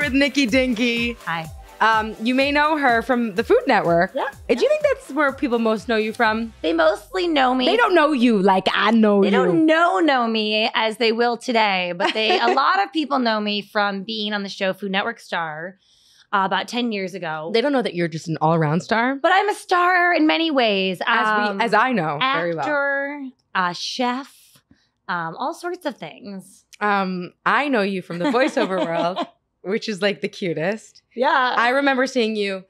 with Nikki Dinki. Hi. You may know her from the Food Network. Yeah. Do you think that's where people most know you from? They mostly know me. They don't know you like I know you. They don't know me as they will today, but a lot of people know me from being on the show Food Network Star about 10 years ago. They don't know that you're just an all-around star. But I'm a star in many ways. As I know actor, very well. Chef, all sorts of things. I know you from the voiceover world, which is like the cutest. Yeah. I remember seeing you,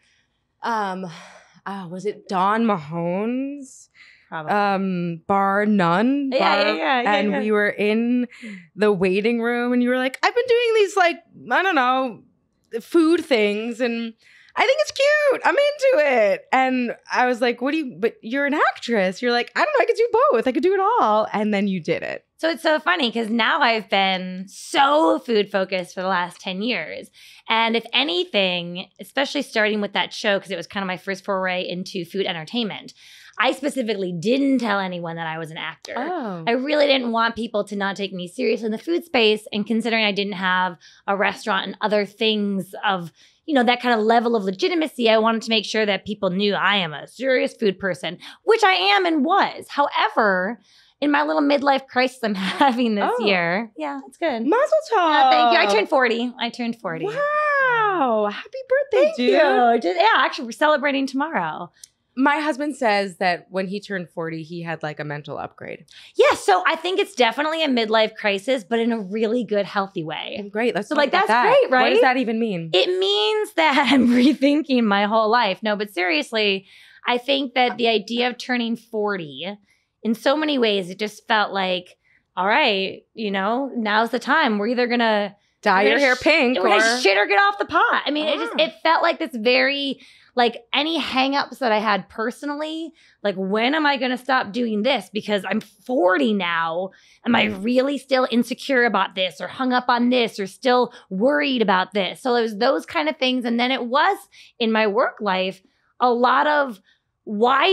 was it Dawn Mahone's? Probably. Bar None. Yeah. And we were in the waiting room and you were like, I've been doing these like, I don't know, food things and I think it's cute. I'm into it. And I was like, but you're an actress. You're like, I don't know, I could do both. I could do it all. And then you did it. So it's so funny because now I've been so food focused for the last 10 years. And if anything, especially starting with that show, because it was kind of my first foray into food entertainment, I specifically didn't tell anyone that I was an actor. Oh. I really didn't want people to not take me serious in the food space. And considering I didn't have a restaurant and other things of, that kind of level of legitimacy, I wanted to make sure that people knew I am a serious food person, which I am and was. Hahowever, in my little midlife crisis I'm having this year. Yeah, it's good. Mazel tov. Yeah, thank you. I turned 40. Wow. Happy birthday, dude. Thank you. Actually, we're celebrating tomorrow. My husband says that when he turned 40, he had like a mental upgrade. Yeah, so I think it's definitely a midlife crisis, but in a really good, healthy way. Great. Let's talk like about that's that. great, right? What does that even mean? It means that I'm rethinking my whole life. No, but seriously, I think that the idea of turning 40, in so many ways, it just felt like, all right, now's the time. We're either gonna dye your hair pink or shit or get off the pot. I mean, it felt like this very, like any hangups that I had personally, like when am I going to stop doing this? Because I'm 40 now. Am I really still insecure about this or hung up on this or still worried about this? So it was those kind of things. And then it was in my work life, a lot of why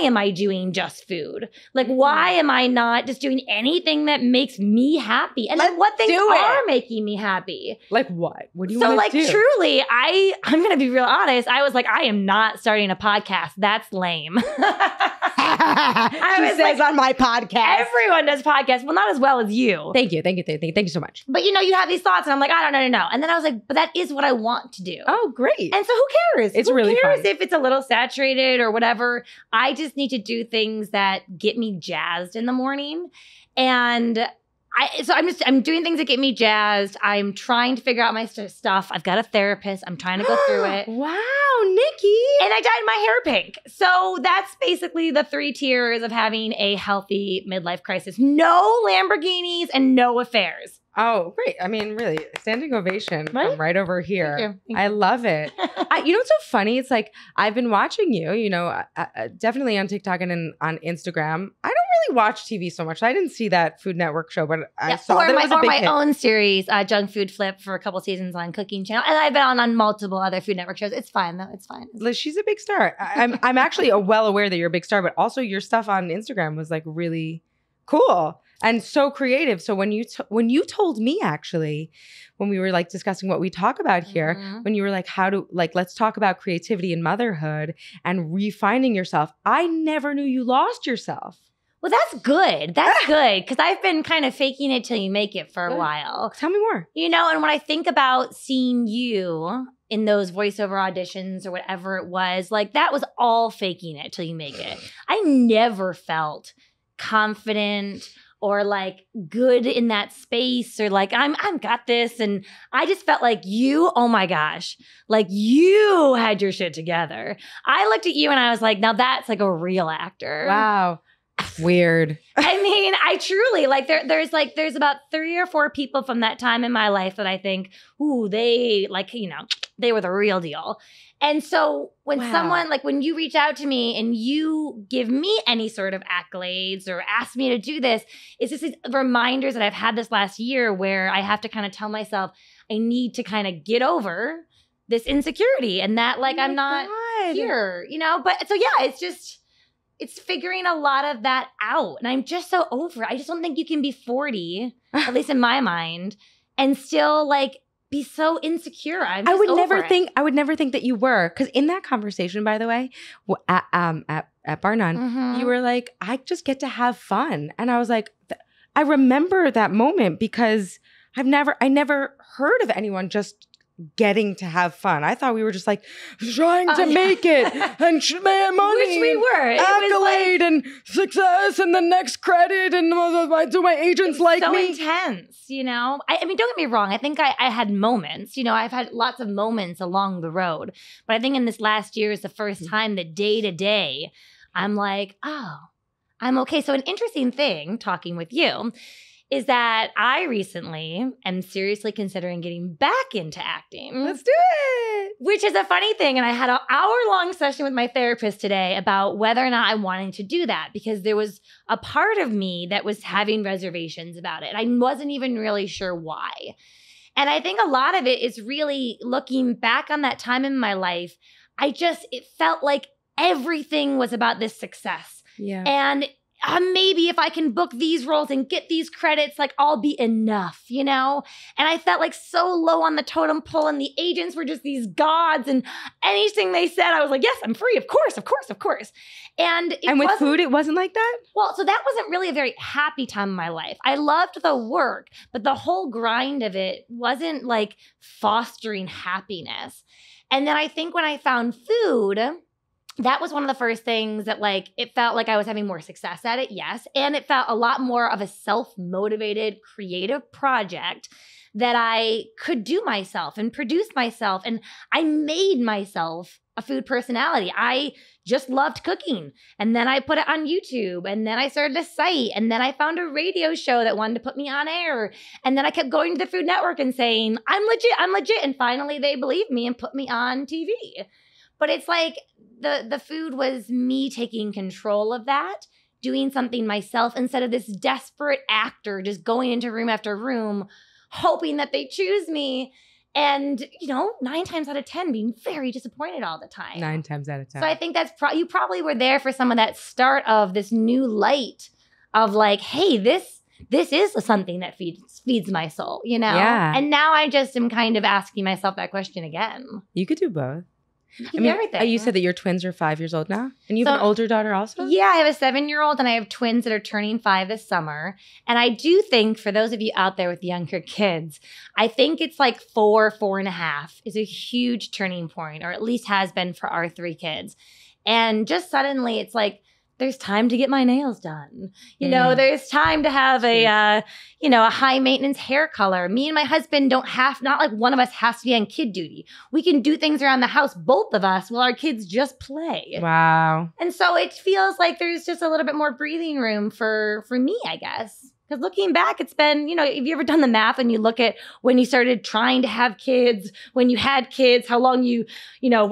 am I doing just food? Like, why am I not just doing anything that makes me happy? And then what things are making me happy? Like what? What do you want to do? So like truly, I'm going to be real honest. I was like, I am not starting a podcast. That's lame. She says on my podcast. Everyone does podcasts. Well, not as well as you. Thank you so much. But you have these thoughts and I'm like, I don't know. And then I was like, but that is what I want to do. Oh, great. And so who cares? Who cares if it's a little saturated or whatever? I just need to do things that get me jazzed in the morning. And I'm doing things that get me jazzed. I'm trying to figure out my stuff. I've got a therapist. I'm trying to go through it. Wow, Nikki. And I dyed my hair pink. So that's basically the 3 tiers of having a healthy midlife crisis. No Lamborghinis and no affairs. Oh, great. I mean, really, standing ovation from right over here. Thank you. I love it. What's so funny? It's like, I've been watching you, definitely on TikTok and on Instagram. I don't really watch TV so much. I didn't see that Food Network show, but I saw that it was a big hit. Or my own series, Junk Food Flip, for a couple seasons on Cooking Channel. And I've been on multiple other Food Network shows. It's fine, though. It's fine. She's a big star. I'm actually well aware that you're a big star, but also your stuff on Instagram was like really cool and so creative. So when you told me, actually, when we were like discussing what we talk about here, when you were like, let's talk about creativity and motherhood and refining yourself, I never knew you lost yourself. Well, that's good. That's good. Because I've been kind of faking it till you make it for a while. Tell me more. And when I think about seeing you in those voiceover auditions or whatever it was, like that was all faking it till you make it. I never felt confident or like good in that space or like I'm got this. And I just felt like you, oh my gosh, like you had your shit together. I looked at you and I was like, now that's like a real actor. Wow. Weird. I mean, I truly like there's about 3 or 4 people from that time in my life that I think, ooh, they like, they were the real deal. And so when someone, like when you reach out to me and you give me any sort of accolades or ask me to do this, it's just these reminders that I've had this last year where I have to kind of tell myself I need to kind of get over this insecurity and that like I'm not here, But so yeah, it's figuring a lot of that out. And I'm just so over it. I just don't think you can be 40, at least in my mind, and still like be so insecure. I would never think that you were. Because in that conversation, by the way, at Bar None, you were like, I just get to have fun. And I was like, I remember that moment because I never heard of anyone just getting to have fun. I thought we were just like trying to make it and money, which we were. Accolade and success and the next credit and do my agents like so me? Intense, you know. I mean, don't get me wrong. I think I had moments. You know, I've had lots of moments along the road, but I think in this last year is the first time that day to day, I'm like, oh, I'm okay. So an interesting thing talking with you is that I recently am seriously considering getting back into acting. Let's do it. Which is a funny thing. And I had an hour-long session with my therapist today about whether or not I wanted to do that because there was a part of me that was having reservations about it. I wasn't even really sure why. And I think a lot of it is really looking back on that time in my life. It felt like everything was about this success. Yeah. And maybe if I can book these roles and get these credits, like I'll be enough, you know? And I felt like so low on the totem pole and the agents were just these gods and anything they said, I was like, yes, I'm free. Of course, of course, of course. And with food, it wasn't like that? Well, so that wasn't really a very happy time in my life. I loved the work, but the whole grind of it wasn't like fostering happiness. And then I think when I found food, that was one of the first things that like, it felt like I was having more success at it, yes. And it felt a lot more of a self-motivated creative project that I could do myself and produce myself. And I made myself a food personality. I just loved cooking. And then I put it on YouTube. And then I started a site. And then I found a radio show that wanted to put me on air. And then I kept going to the Food Network and saying, I'm legit. And finally they believed me and put me on TV. But it's like the food was me taking control of that, doing something myself instead of this desperate actor just going into room after room, hoping that they choose me. And, 9 times out of 10 being very disappointed all the time. 9 times out of 10. So I think that's you probably were there for some of that start of this new light of like, hey, this is something that feeds my soul, Yeah. And now I just am kind of asking myself that question again. You could do both. Everything. You said that your twins are 5 years old now? And you have an older daughter also? Yeah, I have a 7-year-old and I have twins that are turning 5 this summer. And I do think for those of you out there with younger kids, I think it's like 4.5 is a huge turning point, or at least has been for our 3 kids. And just suddenly it's like, there's time to get my nails done. There's time to have a high maintenance hair color. Me and my husband not like one of us has to be on kid duty. We can do things around the house, both of us, while our kids just play. Wow. And so it feels like there's just a little bit more breathing room for me, I guess. Because looking back, it's been, have you ever done the math and you look at when you started trying to have kids, when you had kids, how long you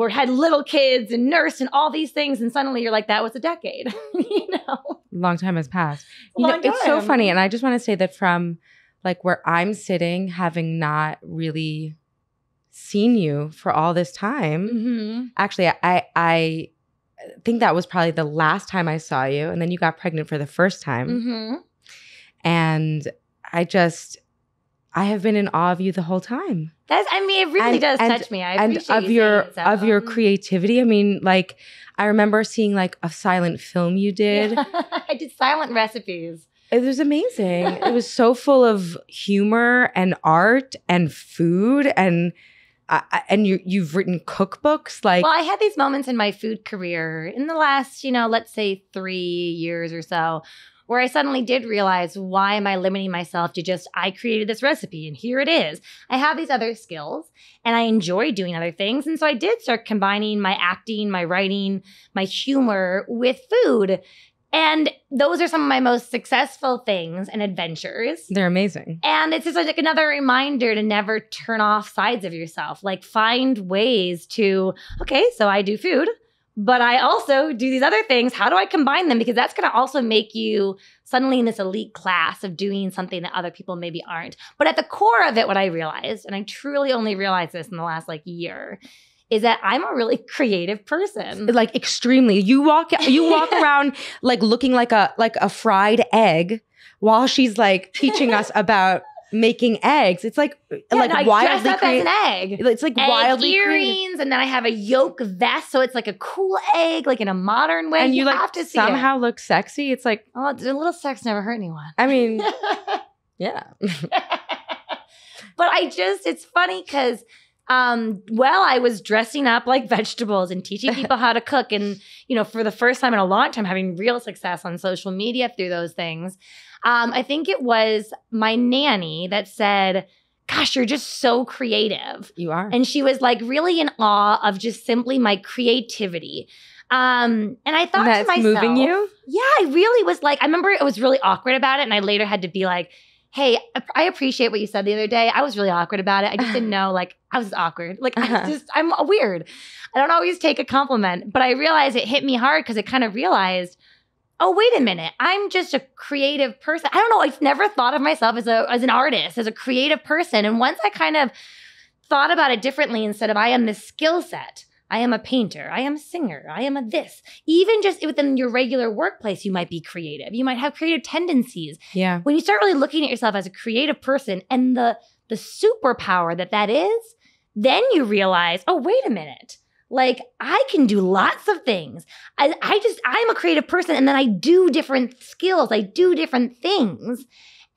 had little kids and nursed and all these things. And suddenly you're like, that was a decade, Long time has passed. Long time. It's so funny. And I just want to say that from like where I'm sitting, having not really seen you for all this time, actually, I think that was probably the last time I saw you. And then you got pregnant for the first time. And I have been in awe of you the whole time. It really does touch me. I appreciate of your creativity. I mean, like, I remember seeing like a silent film you did. Yeah. I did silent recipes. It was amazing. It was so full of humor and art and food and you've written cookbooks. Well, I had these moments in my food career in the last, let's say 3 years or so, where I suddenly did realize, why am I limiting myself to just, I created this recipe and here it is. I have these other skills and I enjoy doing other things. And so I did start combining my acting, my writing, my humor with food. And those are some of my most successful things and adventures. They're amazing. And it's just like another reminder to never turn off sides of yourself. Like find ways to, okay, so I do food, but I also do these other things. How do I combine them? Because that's going to also make you suddenly in this elite class of doing something that other people maybe aren't. But at the core of it, what I realized, and I truly only realized this in the last year, is that I'm a really creative person. Like extremely. You walk around like looking like a fried egg while she's like teaching us about making eggs. It's like I wildly dress up as an egg. It's like egg wildly earrings, creative. and then I have a yolk vest, so it's like a cool egg, like in a modern way. And you like have to see somehow look sexy. It's like, a little sex never hurt anyone. I mean, yeah. But it's funny because I was dressing up like vegetables and teaching people how to cook, and for the first time in a long time having real success on social media through those things. I think it was my nanny that said, gosh, you're just so creative. You are. And she was like really in awe of just simply my creativity. And I thought That's to myself, moving you? Yeah, I really was like, I remember I was really awkward about it. And I later had to be like, hey, I appreciate what you said the other day. I was really awkward about it. I just didn't know, like, I was awkward. Like, I'm weird. I don't always take a compliment. But I realized it hit me hard because I kind of realized, oh, wait a minute. I'm just a creative person. I don't know. I've never thought of myself as an artist, as a creative person. And once I kind of thought about it differently, instead of I am this skill set, I am a painter, I am a singer, I am a this. Even just within your regular workplace, you might be creative. You might have creative tendencies. Yeah. When you start really looking at yourself as a creative person and the superpower that is, then you realize, oh, wait a minute. Like, I can do lots of things. I'm a creative person, and then I do different skills. I do different things.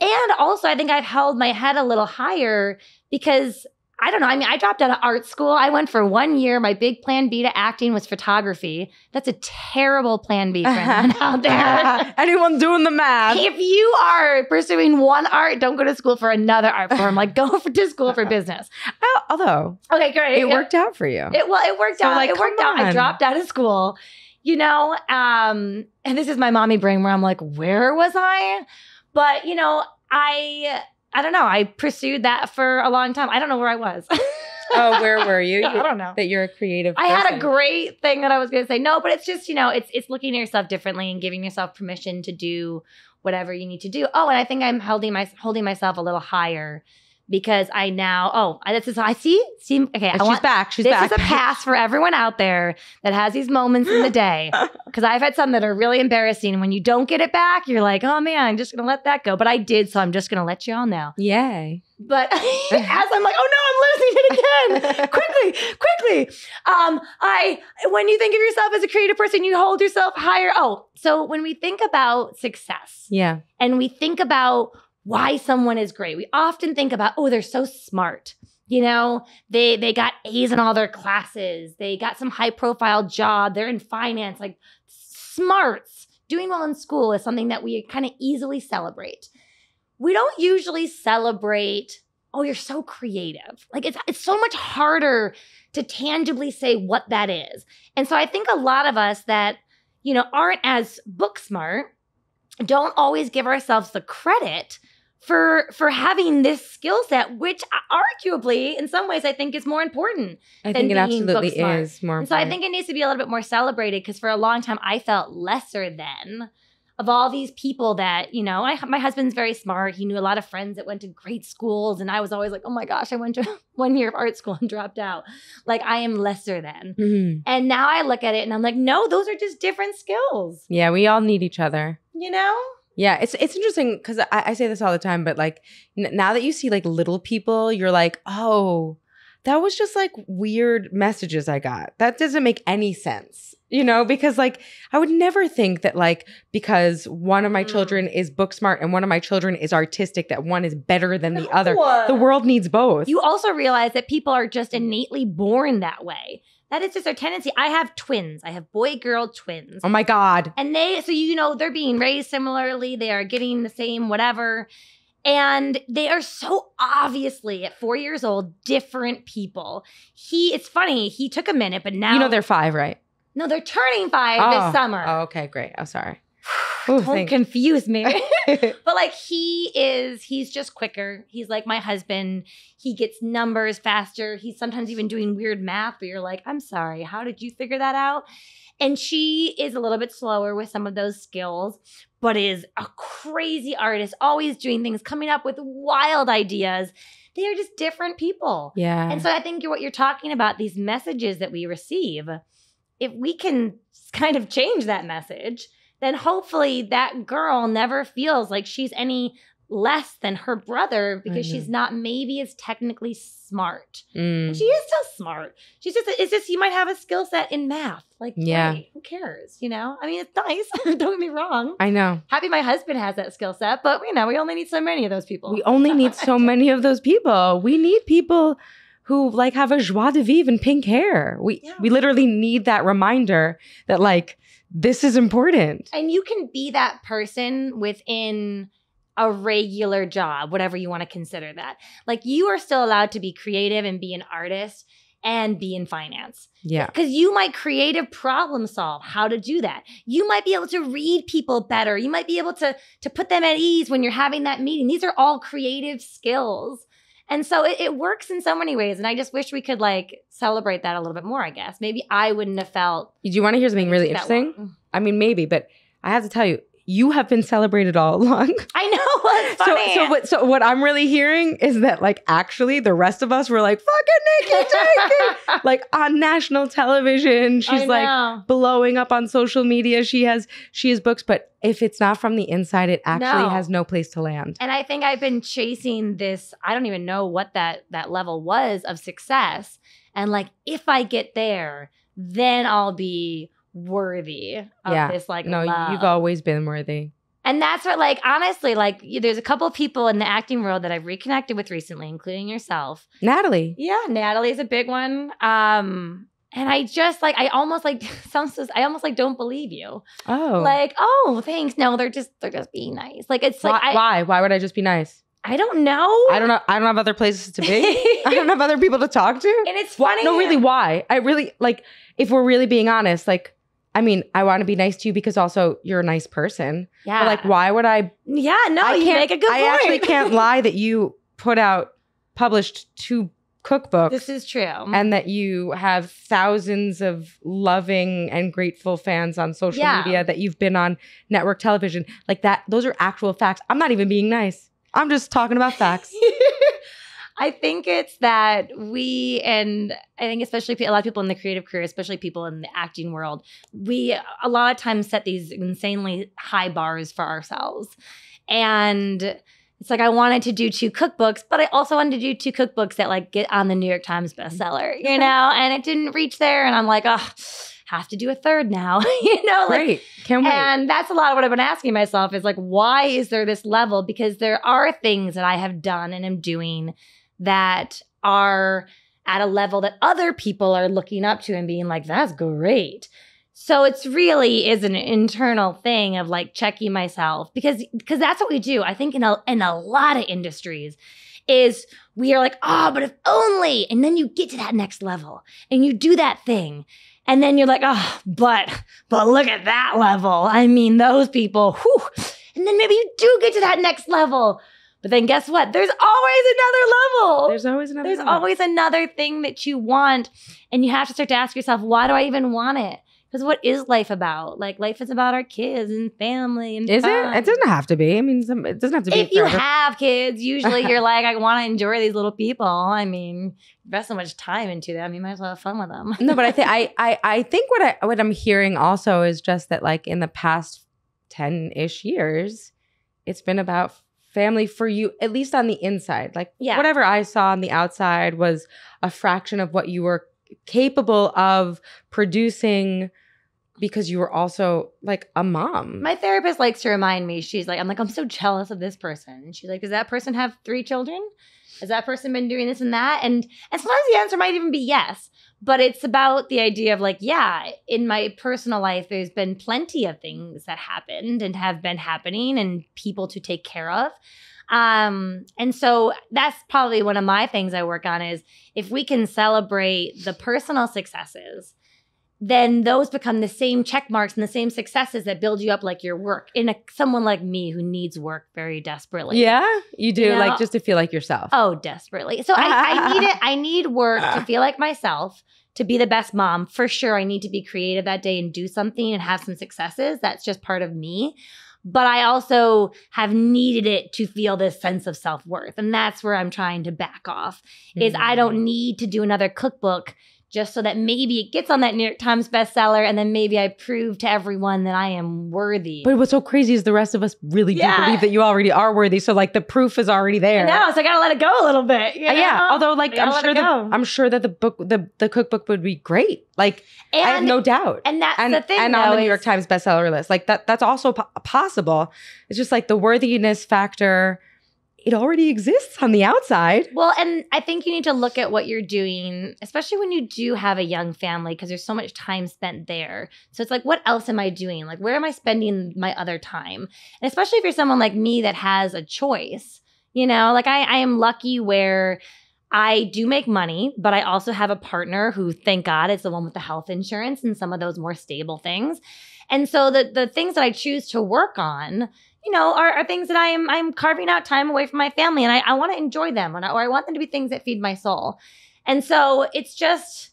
And also, I think I've held my head a little higher because, I don't know. I mean, I dropped out of art school. I went for 1 year. My big plan B to acting was photography. That's a terrible plan B for anyone out there. Anyone doing the math. If you are pursuing one art, don't go to school for another art form. Like, go to school for business. Although, okay, great. It worked out for you. It worked out. Like, it worked out. I dropped out of school, and this is my mommy brain where I'm like, where was I? But, I don't know. I pursued that for a long time. I don't know where I was. Oh, where were you? I don't know. That you're a creative person. I had a great thing that I was going to say. No, but it's just, it's looking at yourself differently and giving yourself permission to do whatever you need to do. Oh, and I think I'm holding myself a little higher because I now, this is, I see, okay. She's back. She's back. This is a pass for everyone out there that has these moments in the day. Because I've had some that are really embarrassing. When you don't get it back, you're like, oh man, I'm just going to let that go. But I did, so I'm just going to let you all know. Yay. But as I'm like, oh no, I'm losing it again. Quickly. When you think of yourself as a creative person, you hold yourself higher. Oh, so when we think about success. Yeah. And we think about why someone is great. We often think about, oh, they're so smart. They got A's in all their classes. They got some high profile job. They're in finance. Like, smarts, doing well in school is something that we kind of easily celebrate. We don't usually celebrate, oh, you're so creative. Like, it's so much harder to tangibly say what that is. And so I think a lot of us that, aren't as book smart don't always give ourselves the credit for having this skill set, which arguably, in some ways, I think is more important. I think it absolutely is more important. And so I think it needs to be a little bit more celebrated because for a long time, I felt lesser than of all these people that, my husband's very smart. He knew a lot of friends that went to great schools. And I was always like, oh my gosh, I went to 1 year of art school and dropped out. Like, I am lesser than. Mm-hmm. And now I look at it and I'm like, no, those are just different skills. Yeah, we all need each other. Yeah, it's interesting because I say this all the time, but like now that you see like little people, you're like, oh, that was just like weird messages I got. That doesn't make any sense, because like I would never think that like because one of my children is book smart and one of my children is artistic, that one is better than the other. The world needs both. You also realize that people are just innately born that way. That is just their tendency. I have twins. I have boy-girl twins. Oh my God. And they're being raised similarly. They are getting the same whatever. And they are so obviously at 4 years old, different people. It's funny. He took a minute, but now. They're 5, right? No, they're turning 5 this summer. Oh, okay, great. Oh, sorry. Don't confuse me. But like he's just quicker. He's like my husband. He gets numbers faster. He's sometimes even doing weird math, but you're like, I'm sorry, how did you figure that out? And she is a little bit slower with some of those skills, but is a crazy artist, always doing things, coming up with wild ideas. They are just different people. Yeah. And so I think what you're talking about, these messages that we receive, if we can kind of change that message, then hopefully that girl never feels like she's any less than her brother because she's not maybe as technically smart. And she is still smart. She's just, it's just, you might have a skill set in math. Like, great, who cares? You know, I mean, it's nice. Don't get me wrong. I know. Happy my husband has that skill set, but you know, we only need so many of those people. We only need so many of those people. We need people who like have a joie de vivre and pink hair. We literally need that reminder that like, this is important. And you can be that person within a regular job, whatever you want to consider that. Like you are still allowed to be creative and be an artist and be in finance. Yeah. Because you might creative problem solve how to do that. You might be able to read people better. You might be able to put them at ease when you're having that meeting. These are all creative skills. And so it works in so many ways. And I just wish we could like celebrate that a little bit more, I guess. Maybe I wouldn't have felt. Do you want to hear something really interesting? I mean, maybe, but I have to tell you, you have been celebrated all along. I know. It's funny. So what I'm really hearing is that like actually the rest of us were like, fucking Nikki Dinki. Like on national television. She's like blowing up on social media. She has books, but if it's not from the inside, it actually has no place to land. And I think I've been chasing this, I don't even know what that level was of success. And like, if I get there, then I'll be worthy of this like love. You've always been worthy. And that's what like honestly like there's a couple of people in the acting world that I've reconnected with recently, including yourself. Natalie. Yeah, Natalie's a big one. And I just like I almost like don't believe you. Oh. Like, oh, thanks. No, they're just being nice. Like it's like why would I just be nice? I don't know. I don't know. I don't have other places to be. I don't have other people to talk to. And it's funny. No, really, why? I really like if we're really being honest, like I mean, I want to be nice to you because also you're a nice person. Yeah. But like, why would I? Yeah, no, you make a good point. I actually can't lie that you published 2 cookbooks. This is true. And that you have thousands of loving and grateful fans on social media, that you've been on network television. Like that, those are actual facts. I'm not even being nice. I'm just talking about facts. I think it's that I think especially a lot of people in the creative career, especially people in the acting world, we a lot of times set these insanely high bars for ourselves. And it's like I wanted to do 2 cookbooks, but I also wanted to do 2 cookbooks that like get on the New York Times bestseller, you know, and it didn't reach there. And I'm like, oh, have to do a 3rd now, you know? Like, great. Can't wait. And that's a lot of what I've been asking myself is like, why is there this level? Because there are things that I have done and am doing that are at a level that other people are looking up to and being like, that's great. So it's really is an internal thing of like checking myself because that's what we do. I think in a lot of industries is we are like, oh, but if only, and then you get to that next level and you do that thing. And then you're like, oh, but look at that level. I mean, those people, whew. And then maybe you do get to that next level. But then guess what? There's always another level. There's always another thing that you want. And you have to start to ask yourself, why do I even want it? Because what is life about? Like life is about our kids and family and Is fun. it? It doesn't have to be. I mean, it doesn't have to be. If you have kids, usually you're like, I want to enjoy these little people. I mean, invest so much time into them, you might as well have fun with them. No, but I think what I'm hearing also is just that like in the past 10-ish years, it's been about family for you, at least on the inside. Like whatever I saw on the outside was a fraction of what you were capable of producing because you were also like a mom. My therapist likes to remind me, she's like, I'm so jealous of this person. And she's like, does that person have 3 children? Has that person been doing this and that? And sometimes the answer might even be yes. But it's about the idea of like, yeah, in my personal life, there's been plenty of things that happened and have been happening and people to take care of. And so that's probably one of my things I work on is if we can celebrate the personal successes, then those become the same check marks and the same successes that build you up like your work in someone like me who needs work very desperately. Yeah, you do, like just to feel like yourself. Oh, desperately. So I need it. I need work to feel like myself, to be the best mom. For sure, I need to be creative that day and do something and have some successes. That's just part of me. But I also have needed it to feel this sense of self-worth. And that's where I'm trying to back off is I don't need to do another cookbook just so that maybe it gets on that New York Times bestseller, and then maybe I prove to everyone that I am worthy. But what's so crazy is the rest of us really do believe that you already are worthy. So like the proof is already there. No, so I gotta let it go a little bit. You know? Yeah. Although like I'm sure that the cookbook would be great. Like I have no doubt. And that's the thing. And on the New York Times bestseller list. Like that's also possible. It's just like the worthiness factor. It already exists on the outside. Well, and I think you need to look at what you're doing, especially when you do have a young family, because there's so much time spent there. So it's like, what else am I doing? Like, where am I spending my other time? And especially if you're someone like me that has a choice, you know, like I am lucky where I do make money, but I also have a partner who, thank God, is the one with the health insurance and some of those more stable things. And so the things that I choose to work on, you know, are things that I'm carving out time away from my family, and I want to enjoy them, or I want them to be things that feed my soul. And so it's just,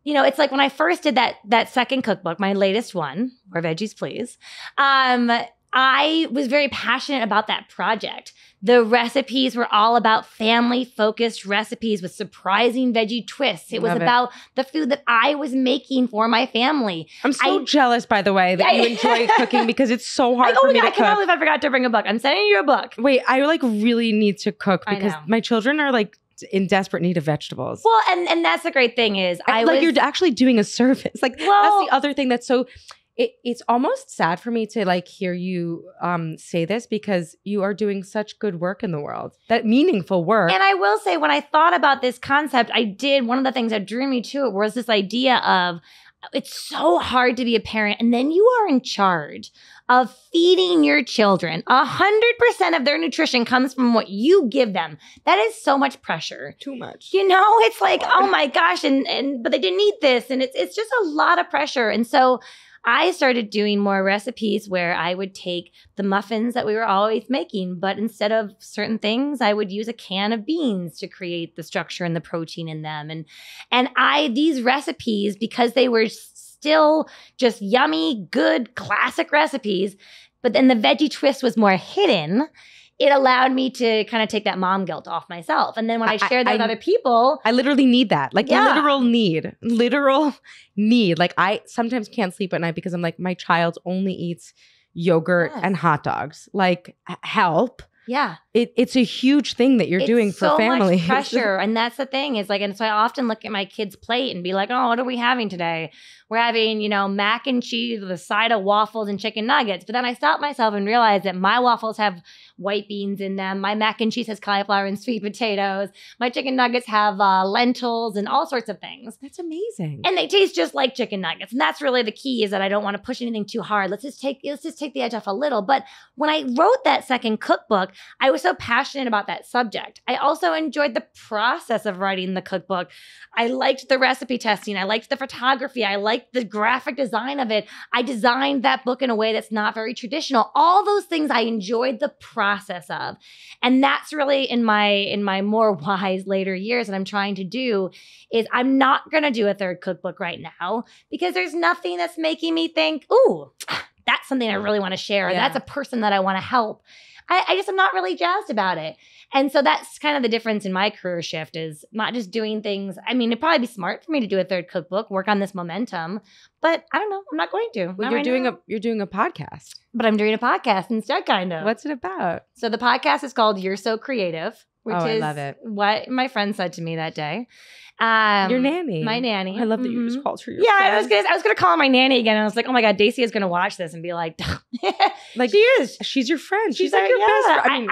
you know, it's like when I first did that second cookbook, my latest one, More Veggies Please, I was very passionate about that project. The recipes were all about family-focused recipes with surprising veggie twists. It was about the food that I was making for my family. I'm so jealous, by the way, that you enjoy cooking because it's so hard for me to cook. I cannot believe I forgot to bring a book. I'm sending you a book. Wait, I like really need to cook because my children are like in desperate need of vegetables. Well, and that's the great thing is you're actually doing a service. Like that's the other thing that's so... It's almost sad for me to like hear you say this because you are doing such good work in the world, that meaningful work. And I will say, when I thought about this concept, one of the things that drew me to it was this idea of it's so hard to be a parent, and then you are in charge of feeding your children. 100% of their nutrition comes from what you give them. That is so much pressure. Too much. You know, it's like, oh my gosh, but they didn't eat this, and it's just a lot of pressure. And so I started doing more recipes where I would take the muffins that we were always making, but instead of certain things, I would use a can of beans to create the structure and the protein in them. And these recipes, because they were still just yummy, good, classic recipes, but then the veggie twist was more hidden, it allowed me to kind of take that mom guilt off myself. And then when I shared that with other people. I literally need that. Like literal need. Like I sometimes can't sleep at night because I'm like, my child only eats yogurt and hot dogs. Like help. Yeah. It's a huge thing that you're doing for family. So much pressure. And that's the thing is like, and so I often look at my kids' plate and be like, oh, what are we having today? We're having, you know, mac and cheese with a side of waffles and chicken nuggets. But then I stopped myself and realized that my waffles have white beans in them. My mac and cheese has cauliflower and sweet potatoes. My chicken nuggets have lentils and all sorts of things. That's amazing. And they taste just like chicken nuggets. And that's really the key, is that I don't want to push anything too hard. Let's just take the edge off a little. But when I wrote that second cookbook, I was so passionate about that subject. I also enjoyed the process of writing the cookbook. I liked the recipe testing. I liked the photography. I liked the graphic design of it. I designed that book in a way that's not very traditional. All those things I enjoyed the process of. And that's really in my more wise later years that I'm trying to do is I'm not going to do a third cookbook right now because there's nothing that's making me think, ooh, that's something I really want to share. Or that's a person that I want to help. I just am not really jazzed about it. And so that's kind of the difference in my career shift, is not just doing things. I mean, it'd probably be smart for me to do a third cookbook, work on this momentum, but I don't know. I'm not going to. Well, you're doing a podcast. But I'm doing a podcast instead, kind of. What's it about? So the podcast is called You're So Creative, which is I love it. What my friend said to me that day. Your nanny. My nanny. I love that you just called her your friend. friend. I was gonna call her my nanny again. And I was like, oh my God, Daisy is gonna watch this and be like she is. She's your friend. She's like your best friend.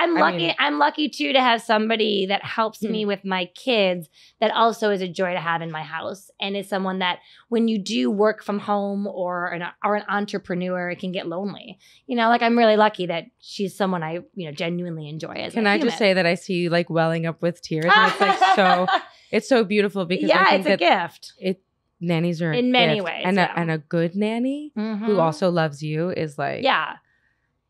I'm lucky too to have somebody that helps me with my kids that also is a joy to have in my house, and is someone that when you do work from home or an entrepreneur, it can get lonely. You know, like I'm really lucky that she's someone I genuinely enjoy as Can I just say that I see you like welling up with tears, and it's like so. It's so beautiful because I think it's a gift. Nannies are in many ways, and a good nanny who also loves you is like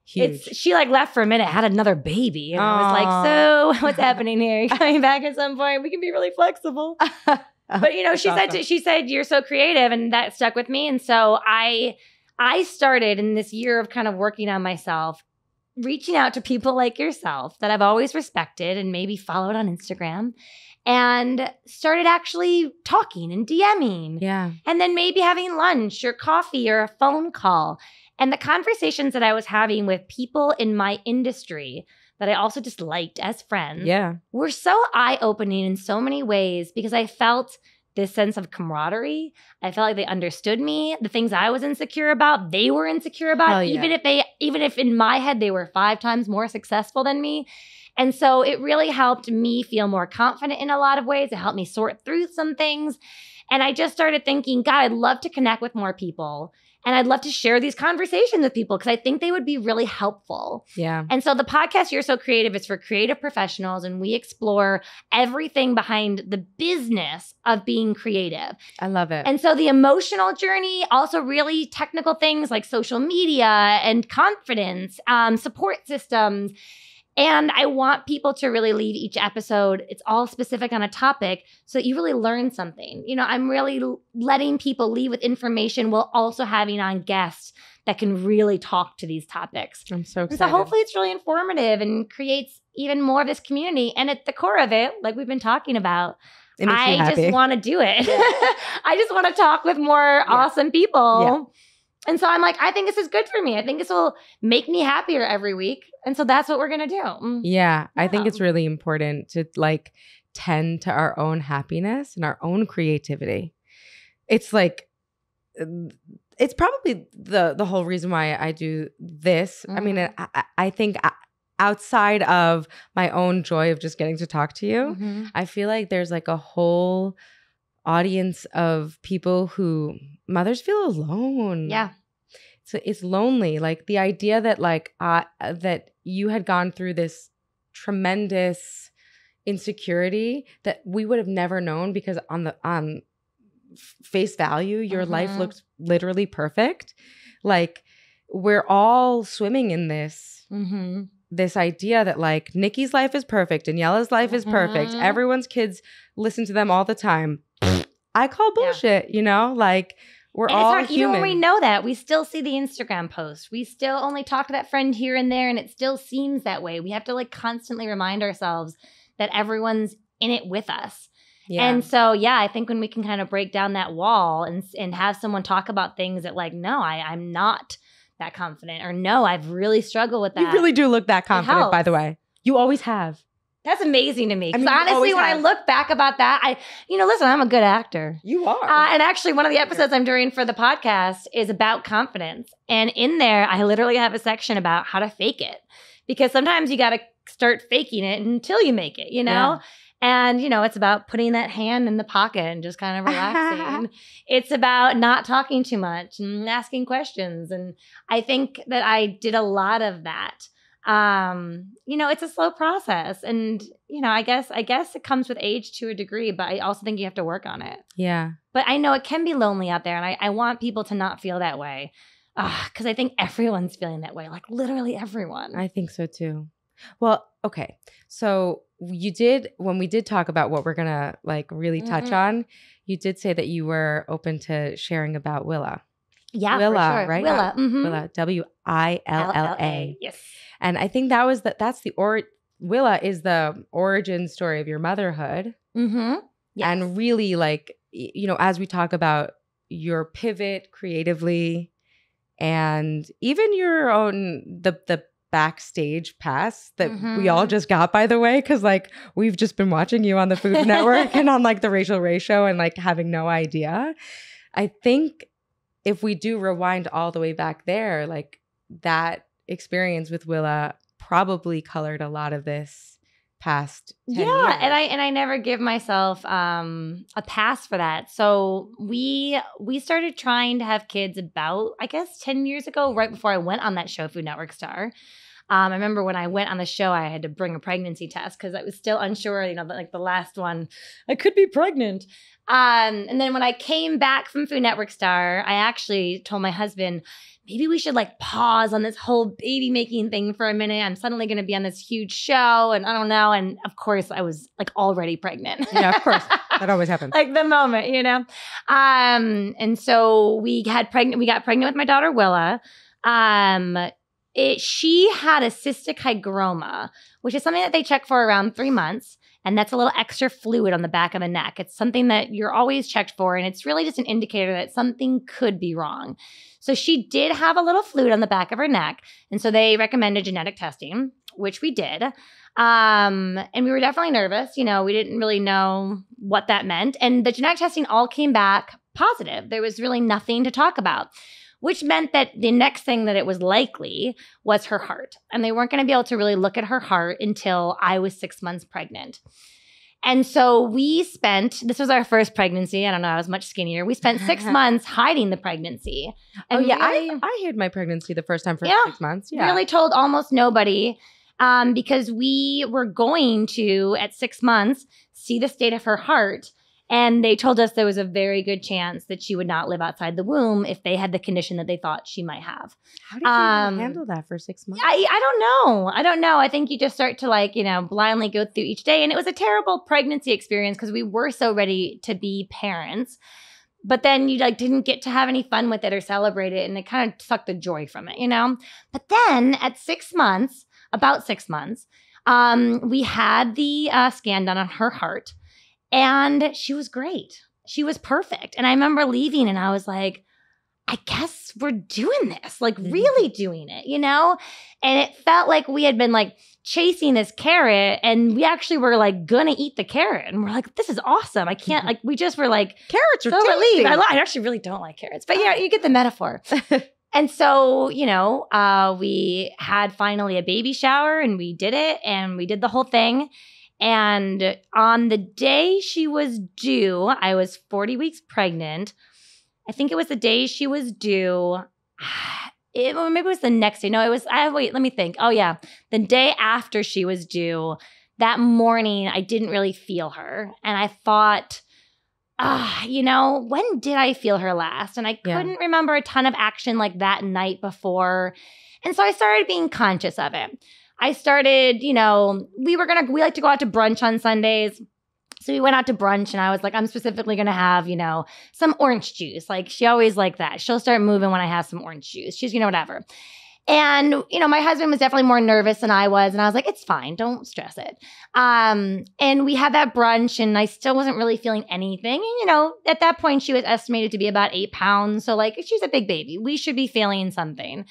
huge. She like left for a minute, had another baby, and I was like, so what's happening here? Coming back at some point? We can be really flexible. But she said you're so creative, and that stuck with me. And so I started in this year of kind of working on myself, reaching out to people like yourself that I've always respected and maybe followed on Instagram and started actually talking and DMing. Yeah. And then maybe having lunch or coffee or a phone call. And the conversations that I was having with people in my industry that I also just liked as friends were so eye-opening in so many ways because I felt this sense of camaraderie. I felt like they understood me. The things I was insecure about, they were insecure about, even if in my head they were 5 times more successful than me. And so it really helped me feel more confident in a lot of ways. It helped me sort through some things. And I just started thinking, God, I'd love to connect with more people. And I'd love to share these conversations with people because I think they would be really helpful. Yeah. And so the podcast, You're So Creative, is for creative professionals. And we explore everything behind the business of being creative. I love it. And so the emotional journey, also really technical things like social media and confidence, support systems. And I want people to really leave each episode, it's all specific on a topic, so that you really learn something. You know, I'm really letting people leave with information while also having on guests that can really talk to these topics. I'm so excited. And so hopefully it's really informative and creates even more of this community. And at the core of it, like we've been talking about, I just want to do it. I just want to talk with more awesome people. Yeah. And so I'm like, I think this is good for me. I think this will make me happier every week. And so that's what we're going to do. Yeah. I think it's really important to like tend to our own happiness and our own creativity. It's like, it's probably the whole reason why I do this. I mean, I think outside of my own joy of just getting to talk to you, I feel like there's like a whole audience of people who mothers feel alone. Yeah. So it's lonely. Like the idea that like that you had gone through this tremendous insecurity that we would have never known because on face value, your life looks literally perfect. Like we're all swimming in this. This idea that like Nikki's life is perfect, Daniela's life is perfect. Everyone's kids listen to them all the time. I call bullshit, you know, like we're all human. Even when we know that, we still see the Instagram post. We still only talk to that friend here and there, and it still seems that way. We have to like constantly remind ourselves that everyone's in it with us. Yeah. And so, I think when we can kind of break down that wall and have someone talk about things that like, no, I'm not that confident, or no, I've really struggled with that. You really do look that confident, by the way. You always have. That's amazing to me. Because honestly, when I look back about that, listen, I'm a good actor. You are. And actually, one of the episodes I'm doing for the podcast is about confidence. And in there, I literally have a section about how to fake it. Because sometimes you got to start faking it until you make it, you know? Yeah. And, it's about putting that hand in the pocket and just kind of relaxing. It's about not talking too much and asking questions. And I think that I did a lot of that. It's a slow process, and I guess it comes with age to a degree, but I also think you have to work on it. Yeah. But I know it can be lonely out there, and I want people to not feel that way, because I think everyone's feeling that way, like literally everyone. I think so too. Well, okay. So when we did talk about what we're gonna like really touch on, you did say that you were open to sharing about Willa. Yeah, Willa, for sure. right? Willa. Willa, Willa. Yes. And I think Willa is the origin story of your motherhood. Yes. And really like, as we talk about your pivot creatively and even your own, the backstage pass that we all just got, by the way, because like we've just been watching you on the Food Network and on like the Rachel Ray show and like having no idea. I think if we do rewind all the way back there, like that experience with Willa probably colored a lot of this past 10 years. And I never give myself a pass for that. So we started trying to have kids about, I guess, 10 years ago, right before I went on that show, Food Network Star. I remember when I went on the show, I had to bring a pregnancy test because I was still unsure, like the last one, I could be pregnant. And then when I came back from Food Network Star, I actually told my husband, maybe we should like pause on this whole baby making thing for a minute. I'm suddenly going to be on this huge show and I don't know. And of course I was like already pregnant. Yeah, of course. That always happens. Like the moment, And so we got pregnant with my daughter, Willa. she had a cystic hygroma, which is something that they check for around 3 months. And that's a little extra fluid on the back of the neck. It's something that you're always checked for. And it's really just an indicator that something could be wrong. So she did have a little fluid on the back of her neck. And so they recommended genetic testing, which we did. And we were definitely nervous. You know, we didn't really know what that meant. And the genetic testing all came back positive. There was really nothing to talk about, which meant that the next thing that it was likely was her heart. And they weren't going to be able to really look at her heart until I was 6 months pregnant. And so we spent, this was our first pregnancy. I don't know, I was much skinnier. We spent 6 months hiding the pregnancy. And I hid my pregnancy the first time for 6 months. Yeah. Really told almost nobody because we were going to, at 6 months, see the state of her heart. And they told us there was a very good chance that she would not live outside the womb if they had the condition that they thought she might have. How did you handle that for 6 months? I don't know. I think you just start to blindly go through each day. And it was a terrible pregnancy experience because we were so ready to be parents. But then you didn't get to have any fun with it or celebrate it. And it kind of sucked the joy from it, you know? But then at 6 months, about 6 months, we had the scan done on her heart. And she was great. She was perfect. And I remember leaving and I was like, I guess we're doing this, really doing it, you know? And it felt like we had been chasing this carrot and we actually were gonna eat the carrot. And we're like, this is awesome. I can't, we just were carrots are so tasty. relieved. I actually really don't like carrots, but yeah, you get the metaphor. And so, we had finally a baby shower and we did it and we did the whole thing. And on the day she was due, I was 40 weeks pregnant. I think it was the day she was due. Maybe it was the next day. No, it was, wait, let me think. Oh yeah. The day after she was due, that morning, I didn't really feel her. And I thought, when did I feel her last? And I couldn't remember a ton of action like that night before. And so I started being conscious of it. I started, we like to go out to brunch on Sundays. So we went out to brunch and I was like, I'm specifically going to have, some orange juice. She always like that. She'll start moving when I have some orange juice. She's, whatever. And, my husband was definitely more nervous than I was. And I was like, it's fine. Don't stress it. And we had that brunch and I still wasn't really feeling anything. And, at that point, she was estimated to be about 8 pounds. So she's a big baby. We should be feeling something.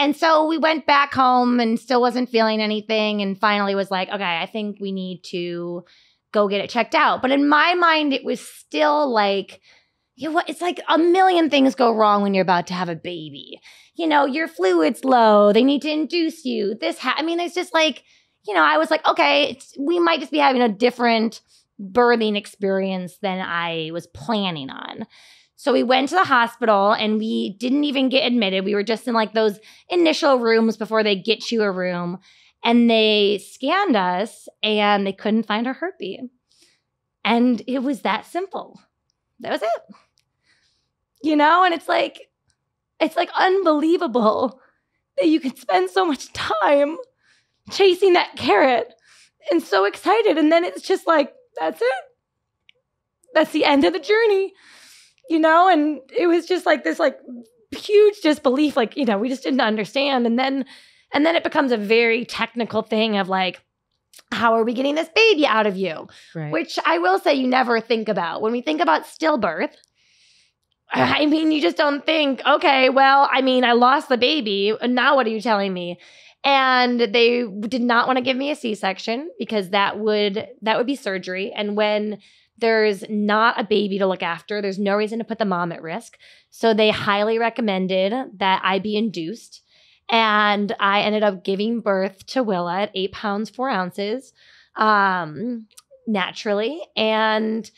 And so we went back home and still wasn't feeling anything and finally was like, okay, I think we need to go get it checked out. But in my mind, it was still it's a million things go wrong when you're about to have a baby. Your fluid's low. They need to induce you. It's just I was like, okay, we might just be having a different birthing experience than I was planning on. So we went to the hospital and we didn't even get admitted. We were just in those initial rooms before they get you a room. And they scanned us and they couldn't find our heartbeat. And it was that simple. That was it. And it's unbelievable that you can spend so much time chasing that carrot and so excited. And then it's just that's it. That's the end of the journey. And it was just this huge disbelief, we just didn't understand. And then it becomes a very technical thing of how are we getting this baby out of you? Right. Which I will say you never think about. When we think about stillbirth, you just don't think, okay, well, I lost the baby. Now what are you telling me? And they did not want to give me a C-section because that would be surgery. And when there's not a baby to look after, there's no reason to put the mom at risk. So they highly recommended that I be induced. And I ended up giving birth to Willa at 8 pounds, 4 ounces, naturally. And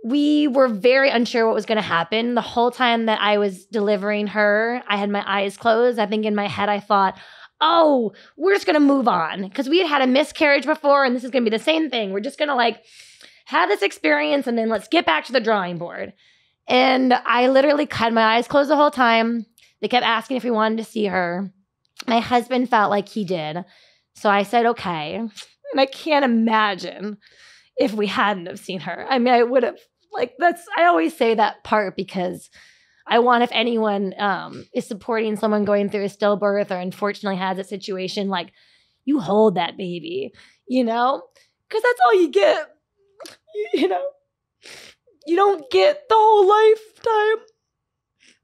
we were very unsure what was going to happen. The whole time that I was delivering her, I had my eyes closed. I think in my head, I thought, oh, we're just going to move on. Because we had a miscarriage before, and this is going to be the same thing. We're just going to have this experience, and then let's get back to the drawing board. And I literally had my eyes closed the whole time. They kept asking if we wanted to see her. My husband felt like he did. So I said, okay. And I can't imagine if we hadn't have seen her. I would have, I always say that part because I want if anyone is supporting someone going through a stillbirth or unfortunately has a situation, like, you hold that baby, you know? Because that's all you get, you know? You don't get the whole lifetime.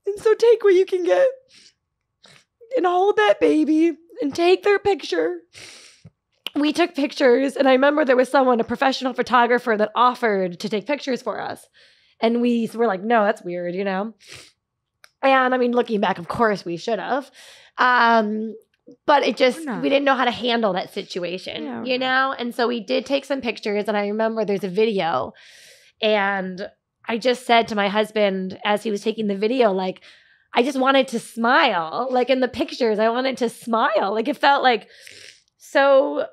And so take what you can get and hold that baby and take their picture. We took pictures, and I remember there was someone, a professional photographer, that offered to take pictures for us. And we were like, no, that's weird, you know? And I mean, looking back, of course we should have. But it just, we didn't know how to handle that situation, you know? And so we did take some pictures, and I remember there's a video, and I just said to my husband as he was taking the video, like, I just wanted to smile. Like in the pictures, I wanted to smile. Like it felt like so,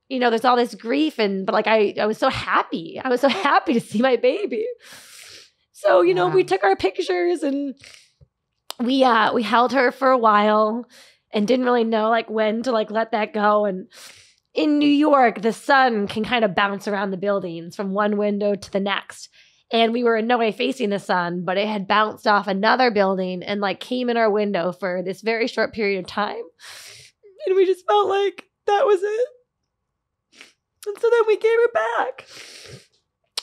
you know, there's all this grief, but like I was so happy. I was so happy to see my baby. So, you know, we took our pictures, and we held her for a while and didn't really know like when to like let that go. And in New York, the sun can kind of bounce around the buildings from one window to the next. And we were in no way facing the sun, but it had bounced off another building and like came in our window for this very short period of time. And we just felt like that was it. And so then we gave her back.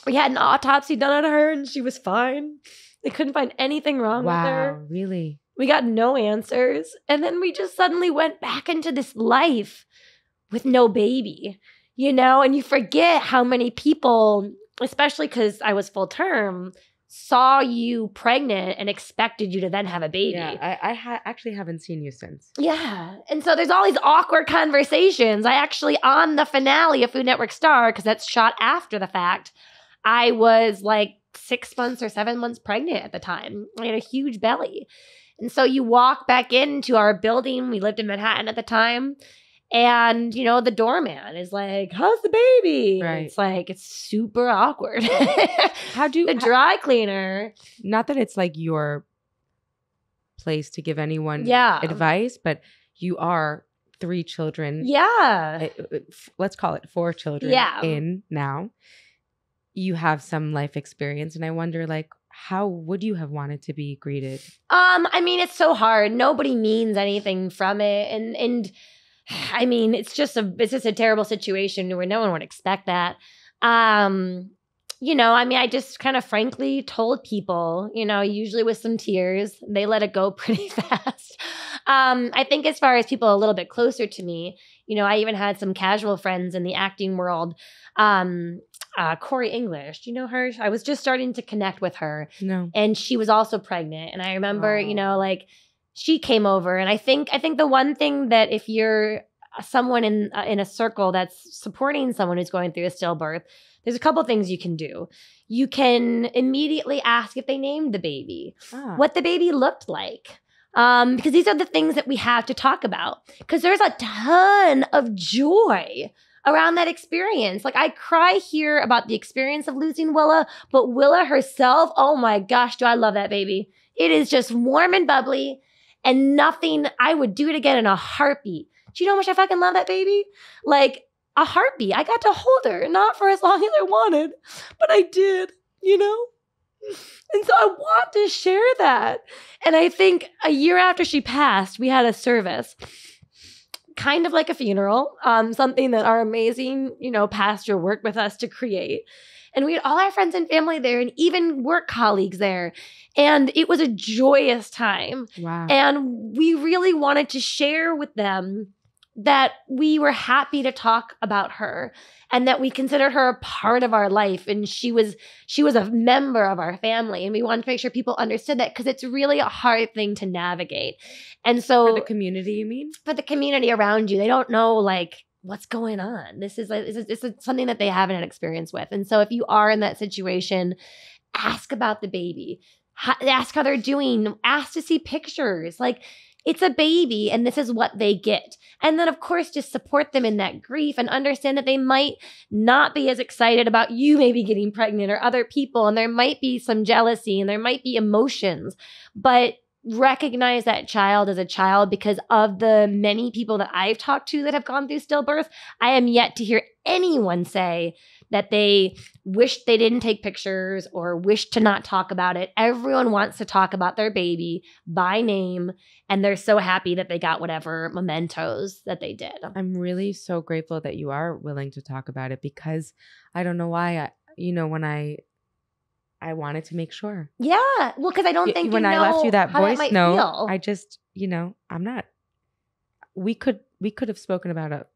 We had an autopsy done on her, and she was fine. They couldn't find anything wrong with her. Wow, really? We got no answers. And then we just suddenly went back into this life with no baby, you know? And you forget how many people, especially because I was full term, saw you pregnant and expected you to then have a baby. Yeah, I actually haven't seen you since. Yeah. And so there's all these awkward conversations. I actually, on the finale of Food Network Star, because that's shot after the fact, I was like 6 months or 7 months pregnant at the time. I had a huge belly. And so you walk back into our building. We lived in Manhattan at the time. And, you know, the doorman is like, how's the baby? Right. It's like, it's super awkward. The dry cleaner. Not that it's like your place to give anyone advice, but you are 3 children. Yeah. Let's call it 4 children in now. You have some life experience. And I wonder, like, how would you have wanted to be greeted? I mean, it's so hard. Nobody means anything from it. And I mean, it's just a terrible situation where no one would expect that. You know, I mean, I just kind of frankly told people, you know, usually with some tears, they let it go pretty fast. I think as far as people a little bit closer to me, you know, I even had some casual friends in the acting world. Corey English, do you know her? I was just starting to connect with her. No. And she was also pregnant. And I remember, you know, like she came over. And I think the one thing that if you're someone in a circle that's supporting someone who's going through a stillbirth, there's a couple things you can do. You can immediately ask if they named the baby, what the baby looked like. Because these are the things that we have to talk about. Because there's a ton of joy around that experience. Like, I cry here about the experience of losing Willa, but Willa herself, oh my gosh, do I love that baby. It is just warm and bubbly and nothing. I would do it again in a heartbeat. Do you know how much I fucking love that baby? Like, a heartbeat. I got to hold her, not for as long as I wanted, but I did, you know? And so I want to share that. And I think a year after she passed, we had a service, kind of like a funeral, something that our amazing, you know, pastor worked with us to create. And we had all our friends and family there and even work colleagues there. And it was a joyous time. Wow. And we really wanted to share with them that we were happy to talk about her and that we considered her a part of our life. And she was a member of our family. And we wanted to make sure people understood that because it's really a hard thing to navigate. And so for the community, you mean? For the community around you, they don't know like what's going on. This is something that they haven't had experience with. And so if you are in that situation, ask about the baby, ask how they're doing, ask to see pictures. Like, it's a baby and this is what they get. And then, of course, just support them in that grief and understand that they might not be as excited about you maybe getting pregnant or other people. And there might be some jealousy and there might be emotions, but recognize that child as a child because of the many people that I've talked to that have gone through stillbirth. I am yet to hear anyone say that they wish they didn't take pictures or wish to not talk about it. Everyone wants to talk about their baby by name, and they're so happy that they got whatever mementos that they did. I'm really so grateful that you are willing to talk about it, because I don't know why, when I wanted to make sure. Yeah. Well, because I don't think when I left you that voice note, feel. I just, I'm not. We could have spoken about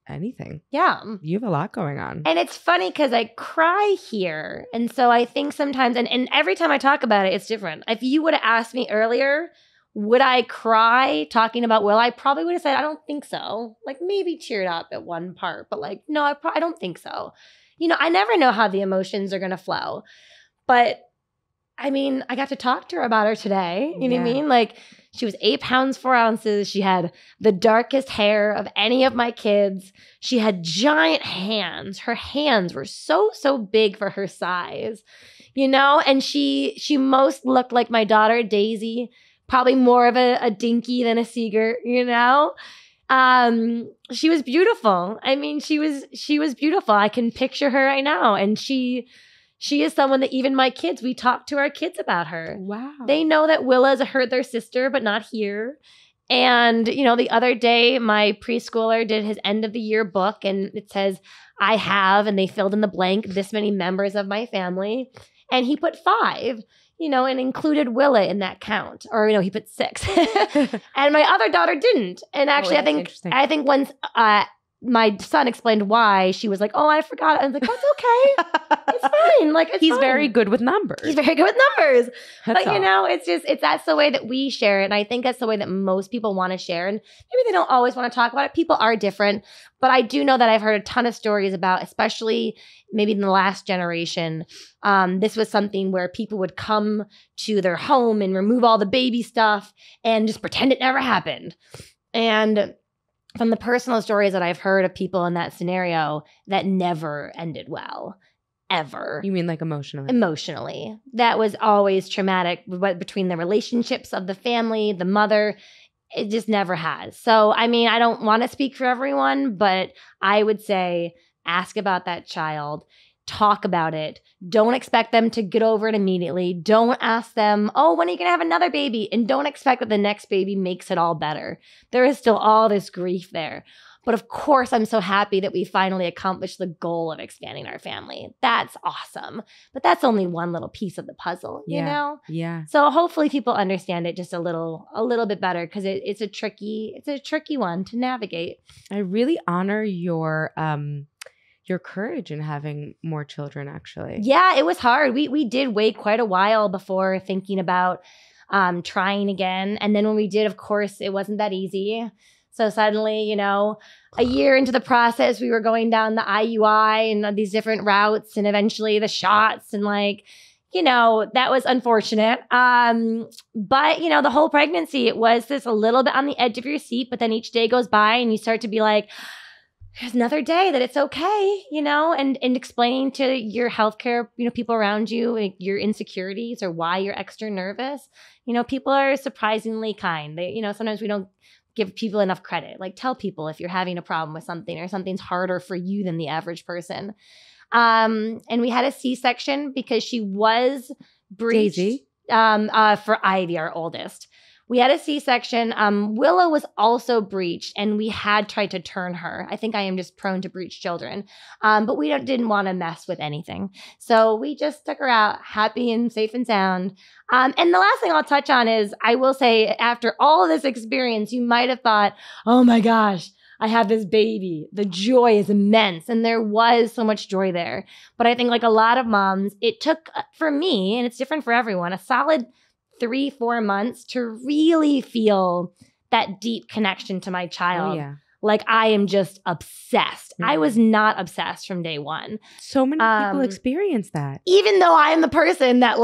anything. Yeah. You have a lot going on. And it's funny because I cry here. And so I think sometimes, and every time I talk about it, it's different. If you would have asked me earlier, would I cry talking about Will? I probably would have said, I don't think so. Like maybe teared up at one part, but like, no, I don't think so. I never know how the emotions are going to flow. But I mean, I got to talk to her about her today. You know what I mean? Like, she was 8 pounds, 4 ounces. She had the darkest hair of any of my kids. She had giant hands. Her hands were so big for her size, and she most looked like my daughter, Daisy, probably more of a Dinky than a Seeger, She was beautiful. I mean, she was beautiful. I can picture her right now. And she is someone that even my kids, we talk to our kids about her. Wow. They know that Willa's heard their sister, but not here. And, the other day, my preschooler did his end of the year book, and it says, I have, and they filled in the blank, this many members of my family. And he put 5, and included Willa in that count. Or, he put 6. And my other daughter didn't. And actually, I think once my son explained why, she was like, oh, I forgot. I was like, that's okay. It's fine. Like, he's very good with numbers. He's very good with numbers. That's but, all. That's the way that we share it. And I think that's the way that most people want to share. And maybe they don't always want to talk about it. People are different. But I do know that I've heard a ton of stories about, especially maybe in the last generation, this was something where people would come to their home and remove all the baby stuff and just pretend it never happened. And from the personal stories that I've heard of people in that scenario, that never ended well, ever. You mean like emotionally? Emotionally. That was always traumatic between the relationships of the family, the mother. It just never has. So, I mean, I don't want to speak for everyone, but I would say ask about that child. Talk about it. Don't expect them to get over it immediately. Don't ask them, oh, when are you going to have another baby? And don't expect that the next baby makes it all better. There is still all this grief there. But of course, I'm so happy that we finally accomplished the goal of expanding our family. That's awesome. But that's only one little piece of the puzzle, you know? Yeah. So hopefully people understand it just a little bit better, because it's a tricky one to navigate. I really honor your courage in having more children, actually. Yeah, it was hard. We did wait quite a while before thinking about trying again. And then when we did, of course, it wasn't that easy. So suddenly, a year into the process, we were going down the IUI and these different routes, and eventually the shots, and that was unfortunate. But the whole pregnancy, it was this a little bit on the edge of your seat, but then each day goes by and you start to be like, there's another day that it's okay, and explaining to your healthcare, people around you, like, your insecurities or why you're extra nervous. People are surprisingly kind. They, sometimes we don't give people enough credit. Like, tell people if you're having a problem with something or something's harder for you than the average person. And we had a C-section because she was breached. Daisy? For Ivy, our oldest. We had a C-section. Willow was also breached, and we had tried to turn her. I think I am just prone to breech children. But we didn't want to mess with anything. So we just took her out happy and safe and sound. And the last thing I'll touch on is, I will say, after all of this experience, you might have thought, oh my gosh, I have this baby. The joy is immense. And there was so much joy there. But I think, like a lot of moms, it took, for me, and it's different for everyone, a solid 3-4 months to really feel that deep connection to my child. Oh, yeah. Like, I am just obsessed. I was not obsessed from day one. So many people experience that. Even though I am the person that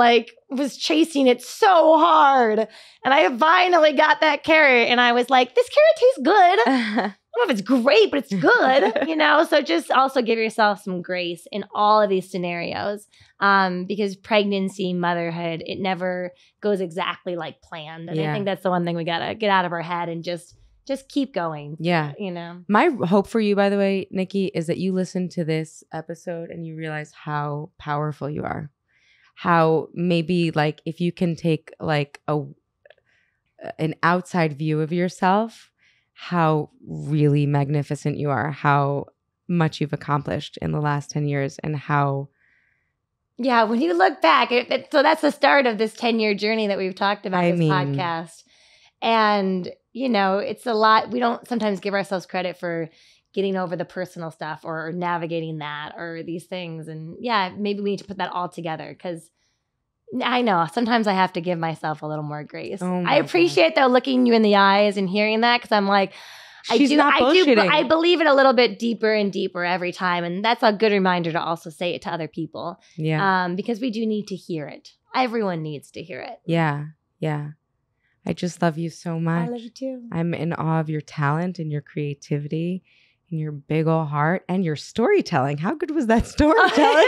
was chasing it so hard. And I finally got that carrot, and I was like, this carrot tastes good. I don't know if it's great, but it's good, So just also give yourself some grace in all of these scenarios, because pregnancy, motherhood, it never goes exactly like planned. And I think that's the one thing we got to get out of our head and just just keep going. Yeah. You know, my hope for you, by the way, Nikki, is that you listen to this episode and you realize how powerful you are. How maybe like if you can take like an outside view of yourself, how really magnificent you are, how much you've accomplished in the last 10 years and how... Yeah, when you look back, so that's the start of this 10-year journey that we've talked about podcast. And, you know, it's a lot. We don't sometimes give ourselves credit for getting over the personal stuff or navigating that or these things. And yeah, maybe we need to put that all together because I know sometimes I have to give myself a little more grace. I appreciate though looking you in the eyes and hearing that because I'm like, I believe it a little bit deeper and deeper every time. And that's a good reminder to also say it to other people. Yeah. Because we do need to hear it. Everyone needs to hear it. Yeah. Yeah. I just love you so much. I love you too. I'm in awe of your talent and your creativity and your big old heart and your storytelling. How good was that storytelling?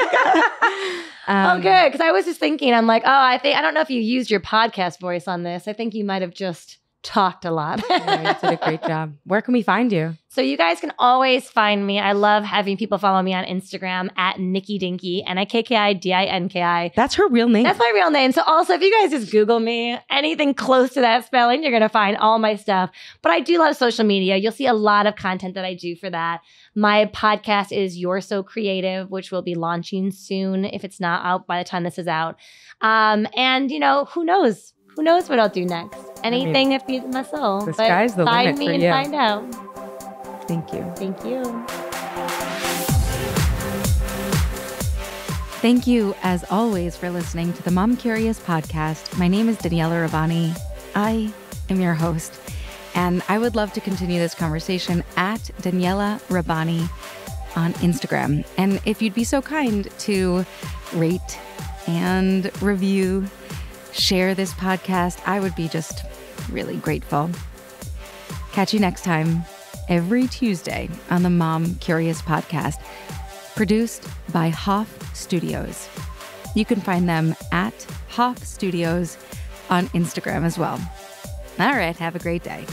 Good. Because I was just thinking, I'm like, I don't know if you used your podcast voice on this. I think you might have just talked a lot. Yeah, you did a great job. Where can we find you? So you guys can always find me. I love having people follow me on Instagram at Nikki Dinki, Nikkidinki. That's her real name. That's my real name. So also, if you guys just Google me, anything close to that spelling, you're going to find all my stuff. But I do love social media. You'll see a lot of content that I do for that. My podcast is You're So Creative, which will be launching soon if it's not out by the time this is out. And, you know, who knows? Who knows what I'll do next? Anything that feeds my soul. The sky's the limit for you. Find me and find out. Thank you. Thank you. Thank you, as always, for listening to the Mom Curious podcast. My name is Daniela Rabbani. I am your host, and I would love to continue this conversation at Daniela Rabbani on Instagram. And if you'd be so kind to rate and review, share this podcast, I would be just really grateful. Catch you next time, every Tuesday on the Mom Curious podcast, produced by Hoff Studios. You can find them at Hoff Studios on Instagram as well. All right, have a great day.